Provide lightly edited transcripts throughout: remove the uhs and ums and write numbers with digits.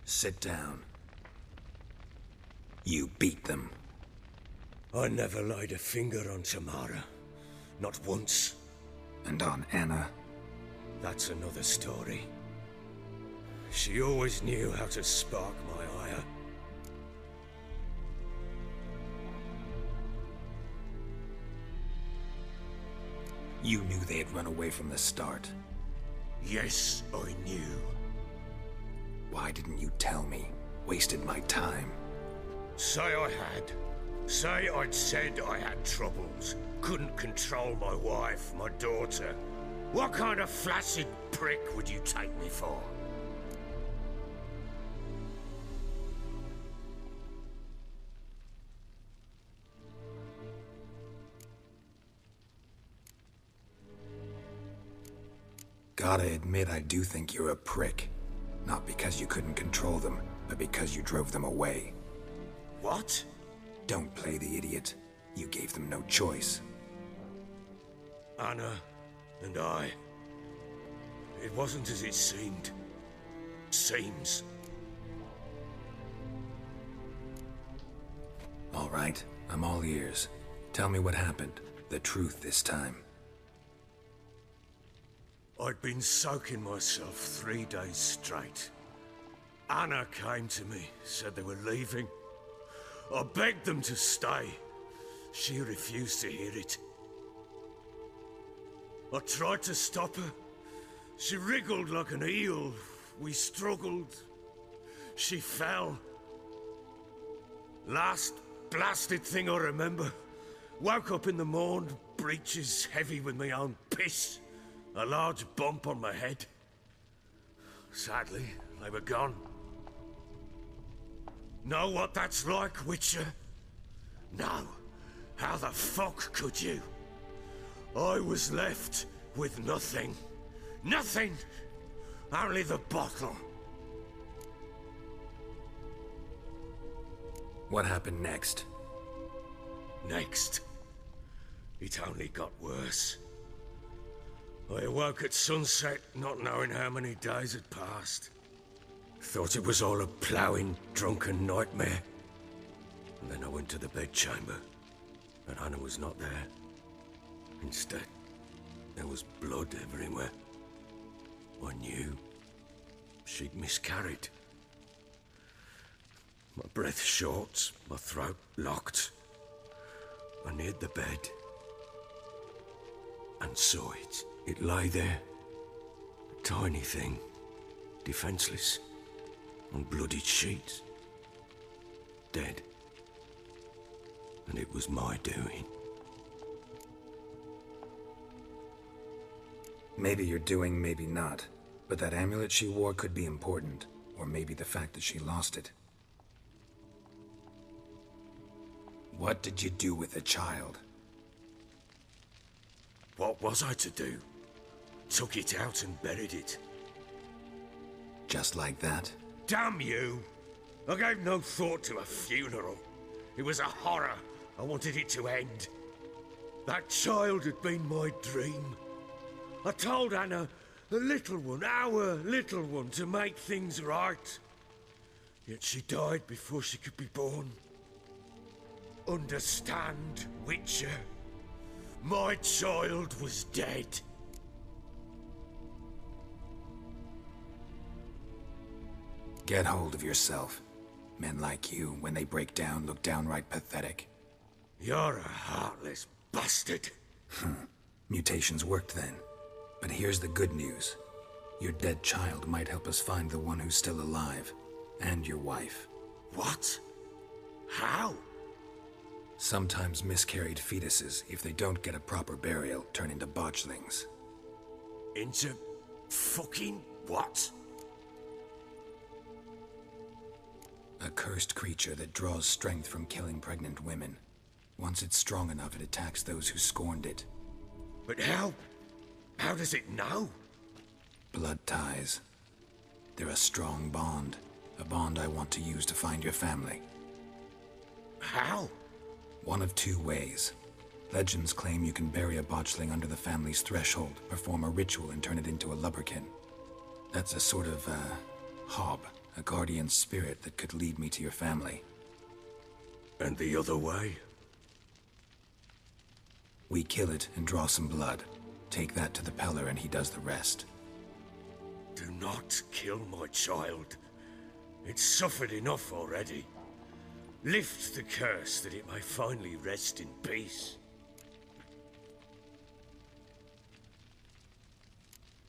Sit down. You beat them. I never laid a finger on Tamara. Not once. And on Anna? That's another story. She always knew how to spark my ire. You knew they had run away from the start. Yes, I knew. Why didn't you tell me? Wasted my time. Say I had. Say I'd said I had troubles. Couldn't control my wife, my daughter. What kind of flaccid prick would you take me for? Gotta admit, I do think you're a prick. Not because you couldn't control them, but because you drove them away. What? Don't play the idiot. You gave them no choice. Anna and I... It wasn't as it seemed. Seems. All right, I'm all ears. Tell me what happened. The truth this time. I'd been soaking myself 3 days straight. Anna came to me, said they were leaving. I begged them to stay. She refused to hear it. I tried to stop her. She wriggled like an eel. We struggled. She fell. Last blasted thing I remember. Woke up in the morn, breeches heavy with my own piss. A large bump on my head. Sadly, they were gone. Know what that's like, Witcher? No. How the fuck could you? I was left with nothing. Nothing! Only the bottle. What happened next? Next. It only got worse. I awoke at sunset, not knowing how many days had passed. Thought it was all a ploughing, drunken nightmare. And then I went to the bedchamber, and Anna was not there. Instead, there was blood everywhere. I knew she'd miscarried. My breath short, my throat locked. I neared the bed and saw it. It lay there, a tiny thing, defenseless, on bloodied sheets, dead. And it was my doing. Maybe you're doing, maybe not. But that amulet she wore could be important. Or maybe the fact that she lost it. What did you do with the child? What was I to do? Took it out and buried it. Just like that? Damn you! I gave no thought to a funeral. It was a horror. I wanted it to end. That child had been my dream. I told Anna, the little one, our little one, to make things right. Yet she died before she could be born. Understand, Witcher? My child was dead. Get hold of yourself. Men like you, when they break down, look downright pathetic. You're a heartless bastard. Mutations worked then. But here's the good news. Your dead child might help us find the one who's still alive. And your wife. What? How? Sometimes miscarried fetuses, if they don't get a proper burial, turn into botchlings. Into fucking what? A cursed creature that draws strength from killing pregnant women. Once it's strong enough, it attacks those who scorned it. But how? How does it know? Blood ties. They're a strong bond. A bond I want to use to find your family. How? One of two ways. Legends claim you can bury a botchling under the family's threshold, perform a ritual and turn it into a lubberkin. That's a sort of, hob, A guardian spirit that could lead me to your family. And the other way? We kill it and draw some blood. Take that to the Peller and he does the rest. Do not kill my child. It's suffered enough already. Lift the curse that it may finally rest in peace.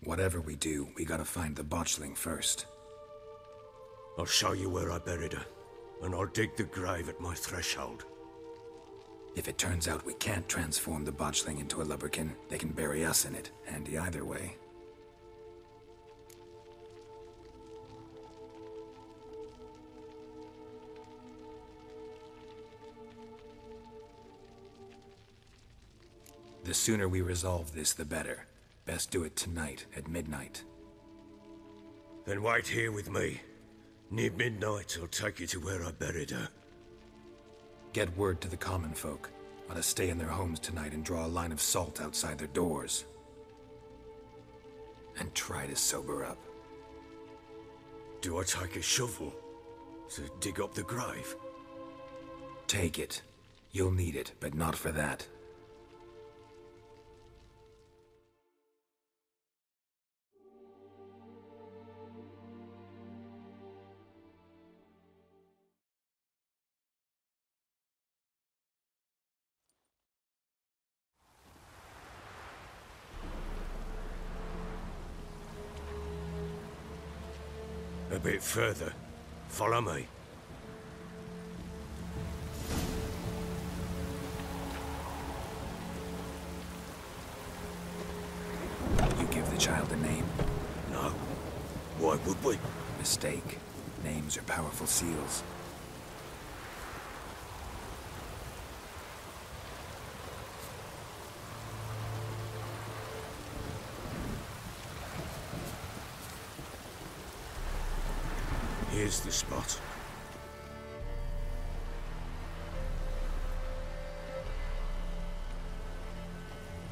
Whatever we do, we gotta find the botchling first. I'll show you where I buried her, and I'll dig the grave at my threshold. If it turns out we can't transform the botchling into a lubberkin, they can bury us in it. Handy either way. The sooner we resolve this, the better. Best do it tonight, at midnight. Then wait here with me. Near midnight, I'll take you to where I buried her. Get word to the common folk. Let us stay in their homes tonight and draw a line of salt outside their doors. And try to sober up. Do I take a shovel to dig up the grave? Take it. You'll need it, but not for that. A bit further. Follow me. You give the child a name? No. Why would we? Mistake. Names are powerful seals. Here's the spot.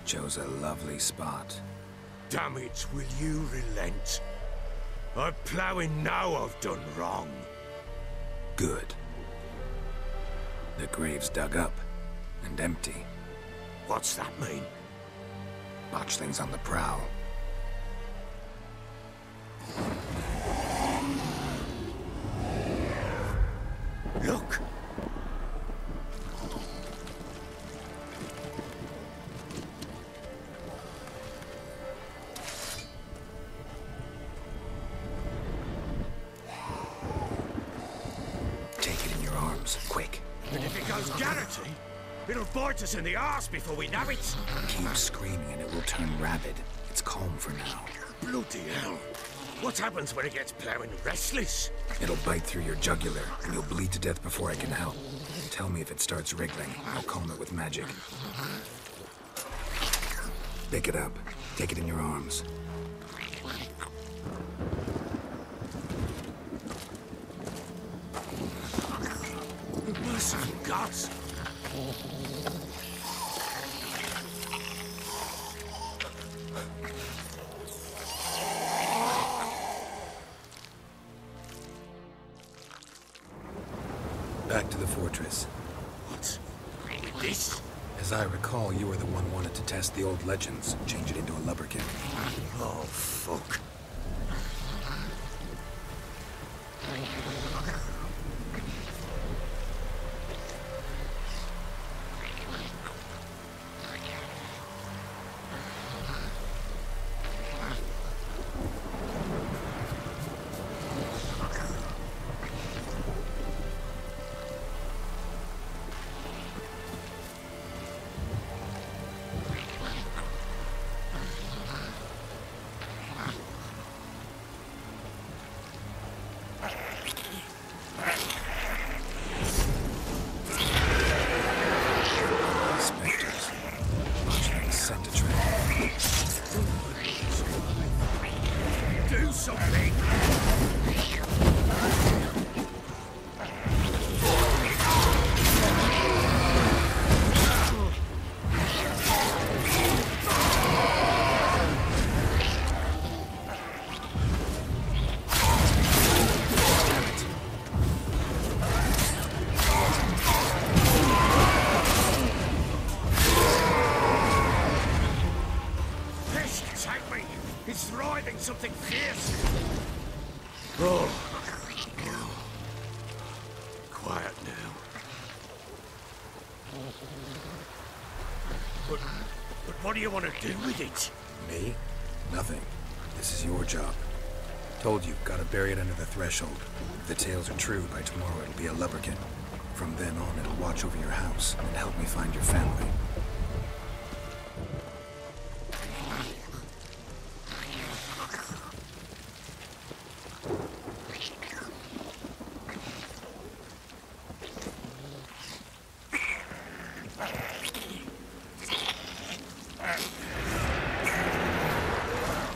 Chose a lovely spot. Damn it, will you relent? I'm ploughing now I've done wrong. Good. The grave's dug up and empty. What's that mean? Botchling's on the prowl. Look! Take it in your arms, quick. And if it goes Garrity, it'll bite us in the arse before we know it. Keep screaming and it will turn rabid. It's calm for now. Bloody hell. What happens when it gets ploughing restless? It'll bite through your jugular, and you'll bleed to death before I can help. Tell me if it starts wriggling. I'll calm it with magic. Pick it up. Take it in your arms. Merciful gods! Back to the fortress. What? With this? As I recall, you were the one wanted to test the old legends, change it into a lubberkin. Oh, fuck. something fierce. Oh. Quiet now. But what do you want to do with it? Me? Nothing. This is your job. Told you, gotta bury it under the threshold. If the tales are true, by tomorrow it'll be a lubberkin. From then on, it'll watch over your house and help me find your family.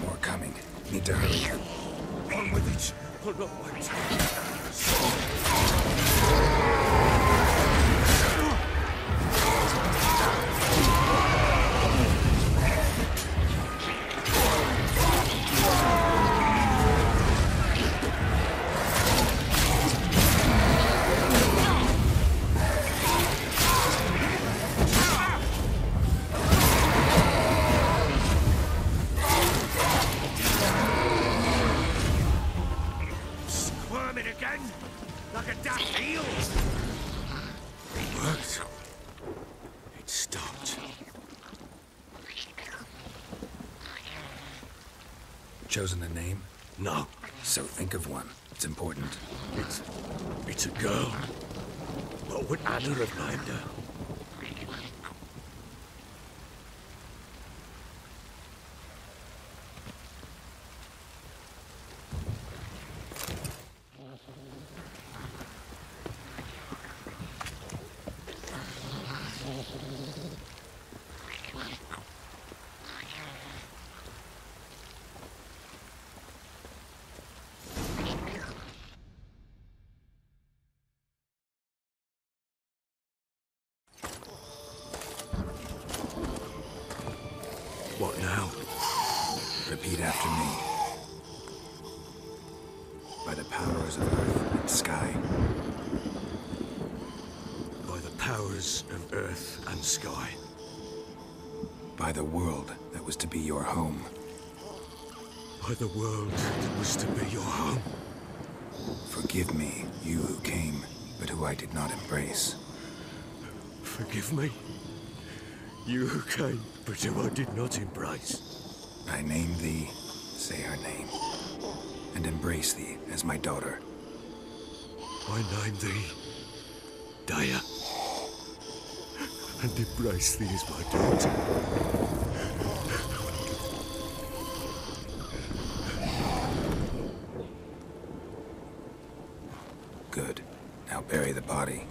More coming. Need to hurry. On with it. I'll not wait. Like a daft eel. It worked. It stopped. Chosen a name? No. So think of one. It's important. It's a girl. What would Anna have named her? What now? Repeat after me. By the powers of earth and sky. By the powers of earth and sky. By the world that was to be your home. By the world that was to be your home. Forgive me, you who came, but who I did not embrace. Forgive me. You who came, but who I did not embrace. I name thee, say her name, and embrace thee as my daughter. I name thee, Dea, and embrace thee as my daughter. Good. Now bury the body.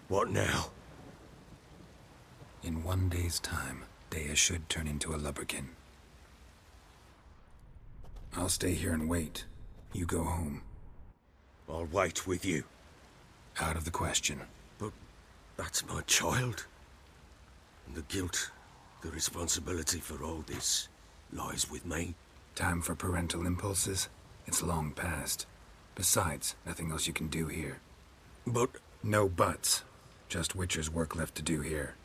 What now? In 1 day's time, Dea should turn into a lubberkin. I'll stay here and wait. You go home. I'll wait with you. Out of the question. But that's my child. And the guilt, the responsibility for all this lies with me. Time for parental impulses? It's long past. Besides, nothing else you can do here. But... No buts. Just Witcher's work left to do here.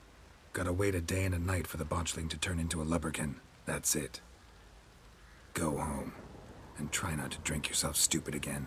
Gotta wait a day and a night for the botchling to turn into a lubberkin. That's it. Go home. And try not to drink yourself stupid again.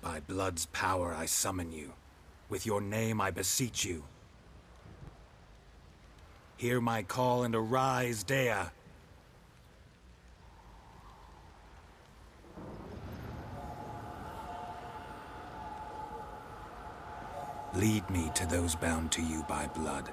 By blood's power I summon you. With your name I beseech you. Hear my call and arise, Dea. Lead me to those bound to you by blood.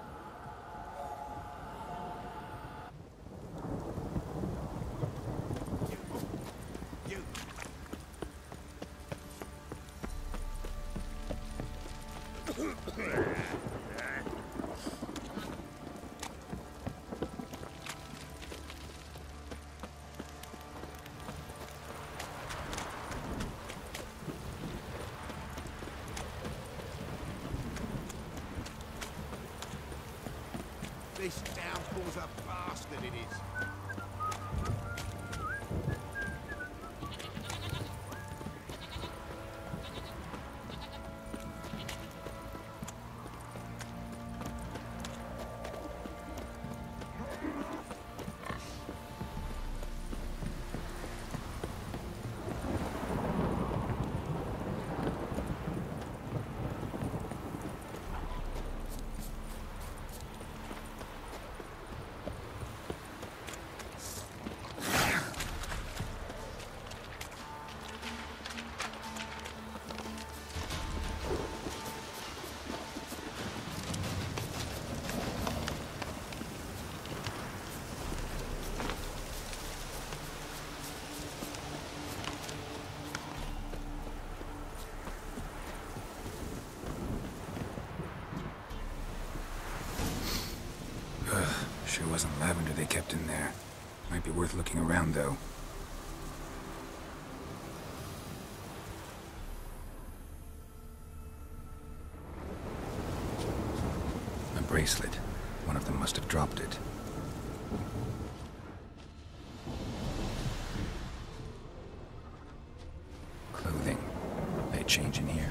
This downpour's a bastard, it is. Sure wasn't lavender they kept in there. Might be worth looking around, though. A bracelet. One of them must have dropped it. Clothing. They change in here.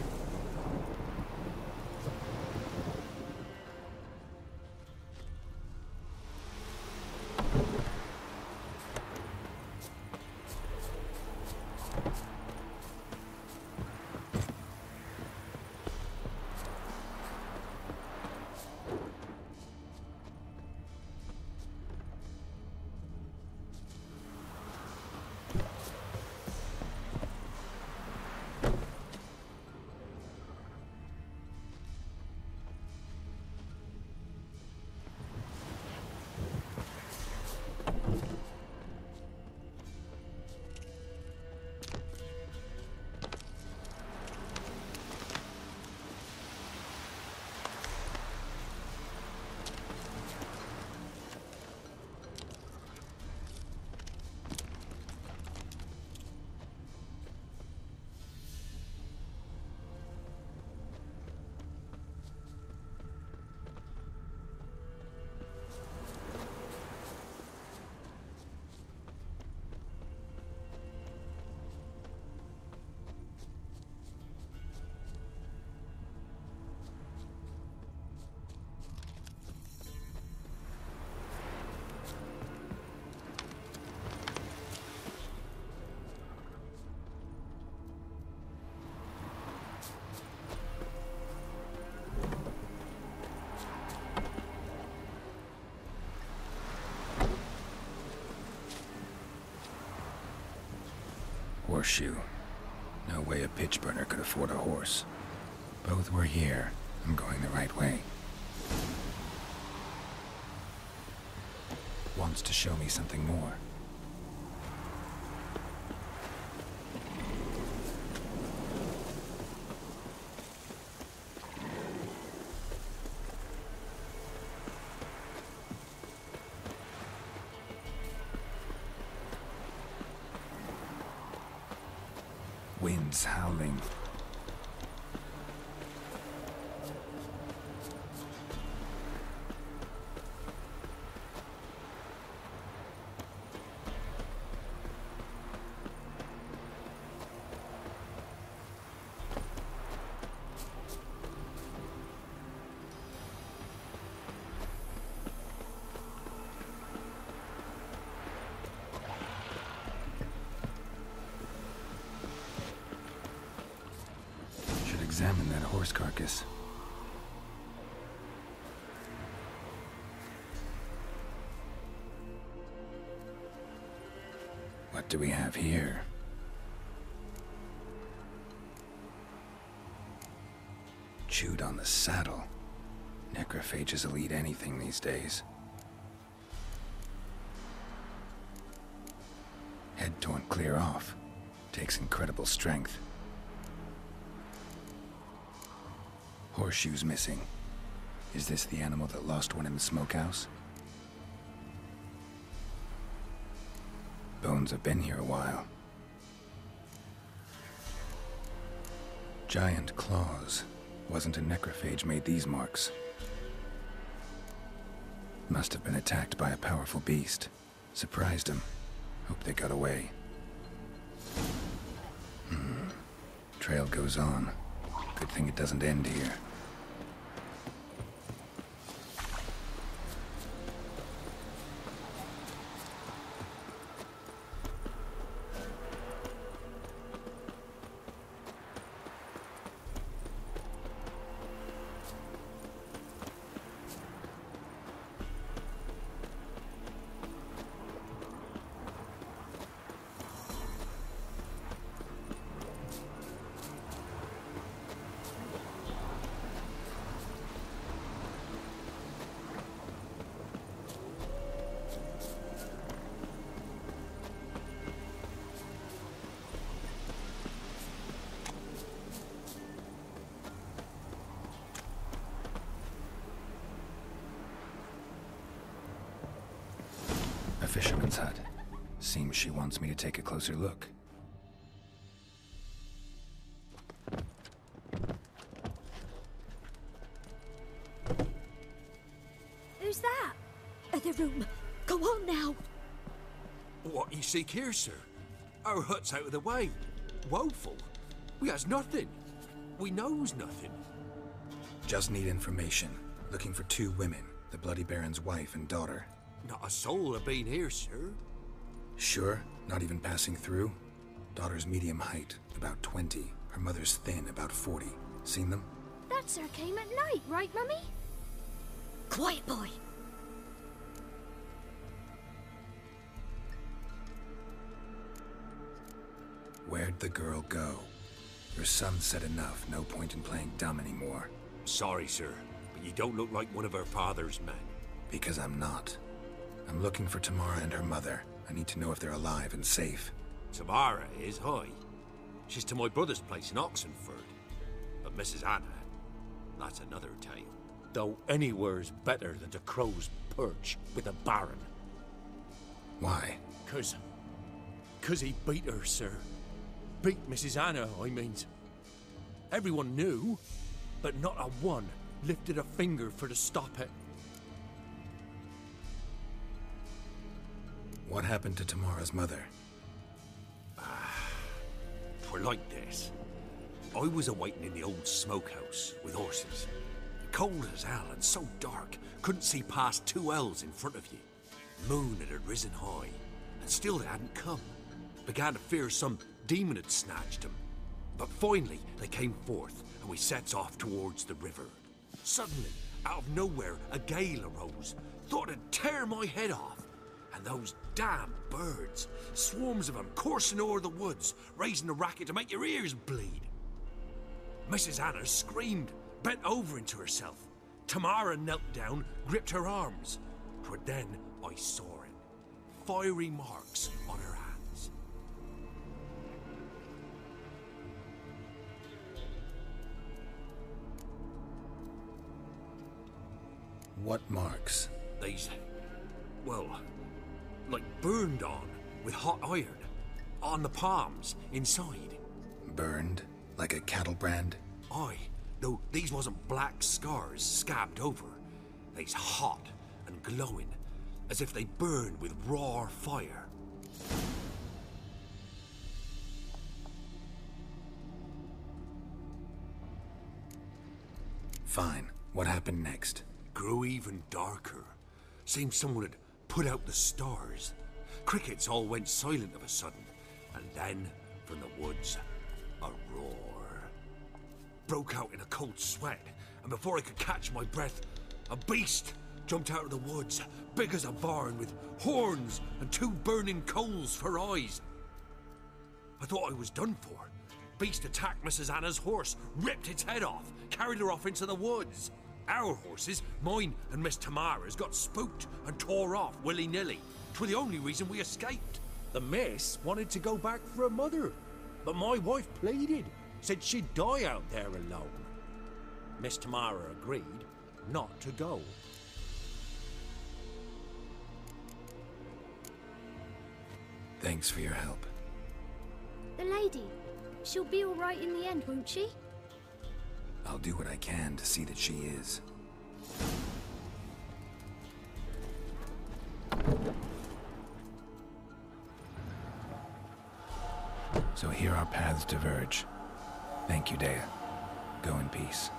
Horseshoe. No way a pitch burner could afford a horse. Both were here. I'm going the right way. Wants to show me something more. Winds howling. Examine that horse carcass. What do we have here? Chewed on the saddle. Necrophages will eat anything these days. Head torn clear off. Takes incredible strength. Horseshoes missing. Is this the animal that lost one in the smokehouse? Bones have been here a while. Giant claws. Wasn't a necrophage made these marks. Must have been attacked by a powerful beast. Surprised him. Hope they got away. Trail goes on. Good thing it doesn't end here. A fisherman's hut. Seems she wants me to take a closer look. Who's that? Other room. Go on now. What you seek here, sir? Our hut's out of the way. Woeful. We has nothing. We knows nothing. Just need information. Looking for 2 women. The Bloody Baron's wife and daughter. Not a soul have been here, sir. Sure? Not even passing through? Daughter's medium height, about 20. Her mother's thin, about 40. Seen them? That sir came at night, right, Mummy? Quiet, boy. Where'd the girl go? Your son said enough, no point in playing dumb anymore. Sorry, sir, but you don't look like one of our father's men. Because I'm not. I'm looking for Tamara and her mother. I need to know if they're alive and safe. Tamara is, hi. She's to my brother's place in Oxenford. But Mrs. Anna, that's another tale. Though anywhere's better than to crow's perch with a baron. Why? Cause he beat her, sir. Beat Mrs. Anna, I mean. Everyone knew, but not a one lifted a finger for to stop it. What happened to Tamara's mother? Twere like this. I was awaiting in the old smokehouse with horses. Cold as hell and so dark, couldn't see past 2 ells in front of you. Moon had risen high, and still they hadn't come. Began to fear some demon had snatched them. But finally, they came forth, and we sets off towards the river. Suddenly, out of nowhere, a gale arose. Thought it'd tear my head off. And those damn birds, swarms of them coursing o'er the woods, raising a racket to make your ears bleed. Mrs. Anna screamed, bent over into herself. Tamara knelt down, gripped her arms. 'Twere then I saw it. Fiery marks on her hands. What marks? These, well, like burned on with hot iron. On the palms, inside. Burned? Like a cattle brand? Aye, though these wasn't black scars scabbed over. They's hot and glowing, as if they burned with raw fire. Fine. What happened next? Grew even darker. Seemed someone had put out the stars. Crickets all went silent of a sudden, and then, from the woods, a roar. Broke out in a cold sweat, and before I could catch my breath, a beast jumped out of the woods, big as a barn, with horns and 2 burning coals for eyes. I thought I was done for, beast attacked Mrs. Anna's horse, ripped its head off, carried her off into the woods. Our horses, mine and Miss Tamara's, got spooked and tore off willy-nilly. 'Twas the only reason we escaped. The miss wanted to go back for her mother, but my wife pleaded, said she'd die out there alone. Miss Tamara agreed not to go. Thanks for your help. The lady. She'll be all right in the end, won't she? I'll do what I can to see that she is. So here our paths diverge. Thank you, Dea. Go in peace.